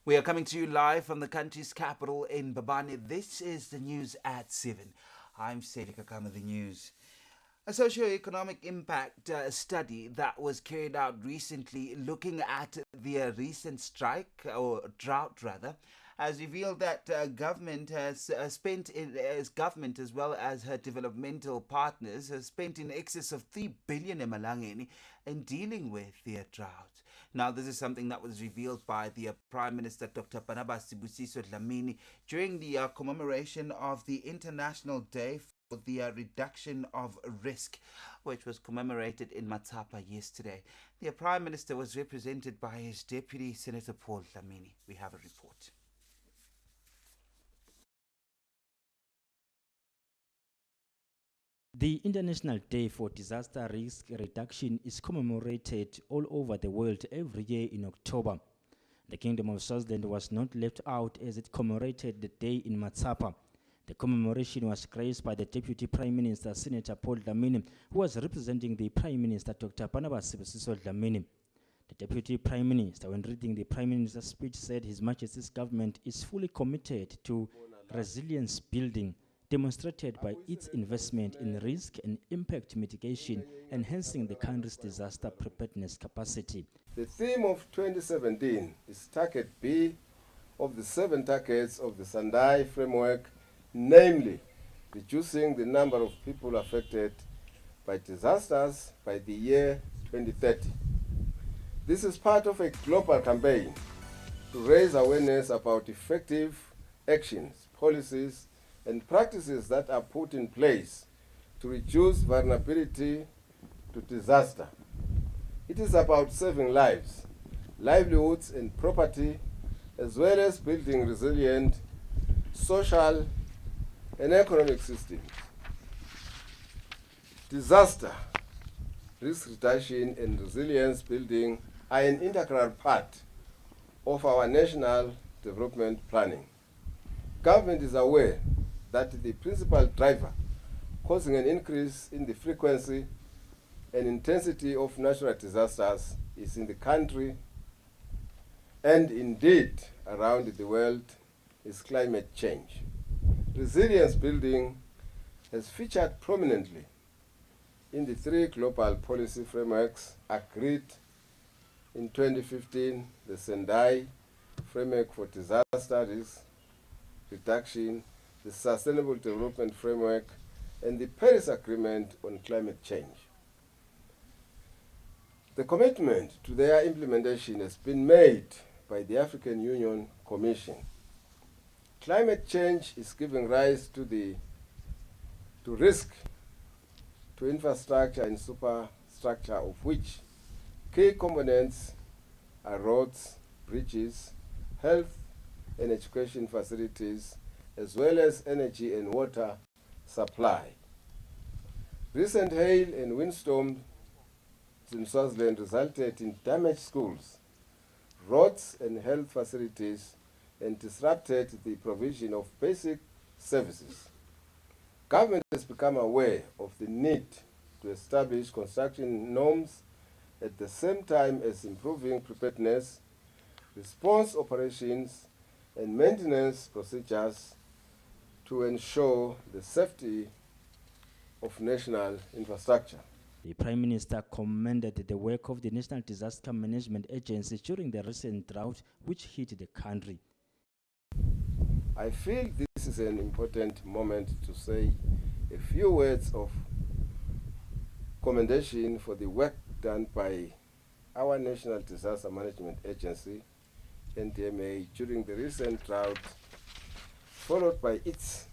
We are coming to you live from the country's capital in Babani. This is the news at 7. I'm Sedi Kakama, the news. A socio-economic impact study that was carried out recently looking at the recent strike, or drought rather, has revealed that government has government as well as her developmental partners has spent in excess of 3 billion emalangeni in dealing with the drought. Now, this is something that was revealed by the Prime Minister Dr. Barnabas Sibusiso Dlamini during the commemoration of the International Day for the reduction of risk, which was commemorated in Matapa yesterday. The Prime Minister was represented by his Deputy Senator Paul Dlamini. We have a report. The International Day for Disaster Risk Reduction is commemorated all over the world every year in October. The Kingdom of Swaziland was not left out as it commemorated the day in Matsapa. The commemoration was graced by the Deputy Prime Minister, Senator Paul Dlamini, who was representing the Prime Minister, Dr. Barnabas Sibusiso Dlamini. The Deputy Prime Minister, when reading the Prime Minister's speech, said His Majesty's government is fully committed to resilience building, demonstrated by its investment in risk and impact mitigation, enhancing the country's disaster preparedness capacity. The theme of 2017 is Target B of the 7 targets of the Sendai framework, namely reducing the number of people affected by disasters by the year 2030. This is part of a global campaign to raise awareness about effective actions, policies, and practices that are put in place to reduce vulnerability to disaster. It is about saving lives, livelihoods, and property, as well as building resilient social and economic systems. Disaster, risk reduction, and resilience building are an integral part of our national development planning. Government is aware that the principal driver causing an increase in the frequency and intensity of natural disasters is in the country and indeed around the world is climate change. Resilience building has featured prominently in the 3 global policy frameworks agreed in 2015, the Sendai Framework for Disaster Risk Reduction, the Sustainable Development Framework, and the Paris Agreement on Climate Change. The commitment to their implementation has been made by the African Union Commission. Climate change is giving rise to risk to infrastructure and superstructure, of which key components are roads, bridges, health and education facilities, as well as energy and water supply. Recent hail and windstorms in Swaziland resulted in damaged schools, roads and health facilities, and disrupted the provision of basic services. Government has become aware of the need to establish construction norms at the same time as improving preparedness, response operations, and maintenance procedures to ensure the safety of national infrastructure. The Prime Minister commended the work of the National Disaster Management Agency during the recent drought which hit the country. I feel this is an important moment to say a few words of commendation for the work done by our National Disaster Management Agency, NDMA, during the recent drought, followed by its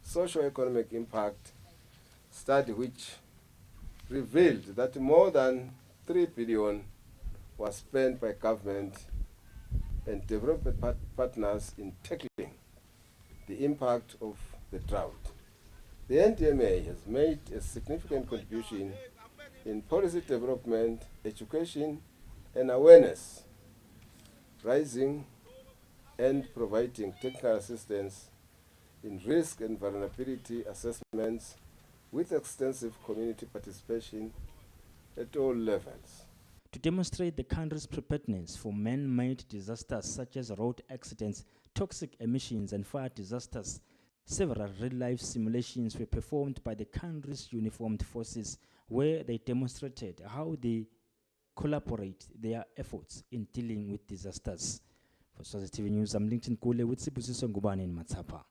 socio-economic impact study, which revealed that more than 3 billion was spent by government and development partners in tackling the impact of the drought. The NDMA has made a significant contribution in policy development, education, and awareness, raising and providing technical assistance in risk and vulnerability assessments with extensive community participation at all levels. To demonstrate the country's preparedness for man-made disasters such as road accidents, toxic emissions and fire disasters, several real-life simulations were performed by the country's uniformed forces where they demonstrated how they collaborate their efforts in dealing with disasters. For Swazitv News, I'm Linton Kule with Sibusiso Ngubane in Matsapa.